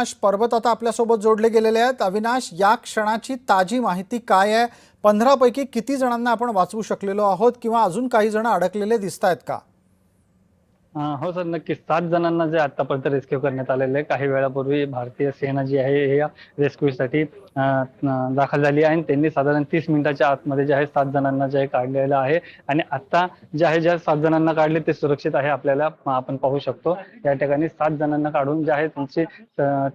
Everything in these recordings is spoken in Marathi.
अविनाश पर्वत आता आपल्यासोबत जोडले गेलेले आहेत। अविनाश, या क्षणाची ताजी माहिती काय आहे? 15 पैकी किती जणांना आपण वाचवू शकलेलो आहोत किंवा अजून काही जण अडकलेले दिसतायत का? हो सर, नक्कीच 7 जणांना जे आतापर्यंत रेस्क्यू करण्यात आलेले आहे। काही वेळापूर्वी भारतीय सेना जी आहे हे या रेस्क्यूसाठी दाखल झाली आहे आणि त्यांनी साधारण 30 मिनिटाच्या आतमध्ये जे आहे 7 जणांना जे आहे काढलेलं आहे आणि आता जे आहे ज्या 7 जणांना काढले ते सुरक्षित आहे। आपल्याला आपण पाहू शकतो या ठिकाणी 7 जणांना काढून जे आहे त्यांचे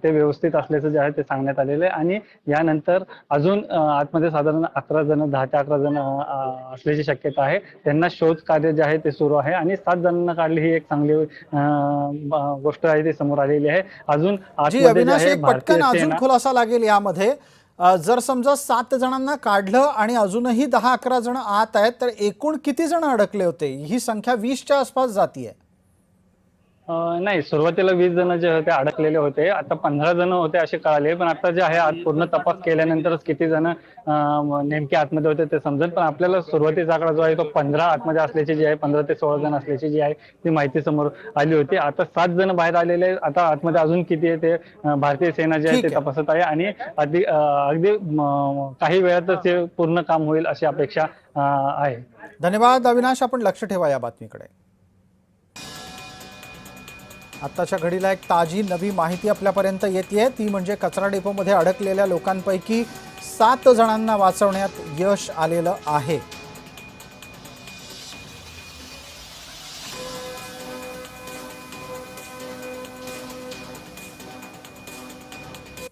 ते व्यवस्थित असल्याचं जे आहे ते सांगण्यात आलेलं आहे आणि यानंतर अजून आतमध्ये साधारण 11 जण 10 ते 11 जण असल्याची शक्यता आहे। त्यांना शोध कार्य जे आहे ते सुरू आहे आणि 7 जणांना काढले ही एक चांगली गोष्ट आहे ती समोर आलेली आहे। अजून जी आतमध्ये जे अविनाश, आहे एक भारतीय पटकन अजून सेना खुलासा लागेल यामध्ये। जर समजा 7 जणांना काढलं आणि अजूनही 10-11 जण आत आहेत तर एकूण किती जण अडकले होते? ही संख्या 20च्या आसपास जातीये। नाही, सुरुवातीला 20 जण जे होते अडकलेले होते। आता 15 जण होते असे कळाले, पण आता जे आहे आज पूर्ण तपास केल्यानंतरच किती जण नेमके आतमध्ये होते ते समजेल। पण आपल्याला सुरुवातीचा आकडा जो आहे तो 15 आतमध्ये असल्याची जी आहे 15 ते 16 जण असल्याची जी आहे ती माहिती समोर आली होती। आता 7 जण बाहेर आलेले आहेत। आता आतमध्ये अजून किती आहे ते भारतीय सेना जी आहे ते ठीक आहे, तपासत आहे आणि अगदी काही वेळातच हे पूर्ण काम होईल अशी अपेक्षा आहे। धन्यवाद अविनाश, आपण लक्ष ठेवा या बातमीकडे। आत्ताच्या घडीला एक ताजी नवी माहिती आपल्यापर्यंत येते, ती म्हणजे कचरा डेपोमध्ये अडकलेल्या लोकांपैकी 7 जणांना वाचवण्यात यश आलेलं आहे।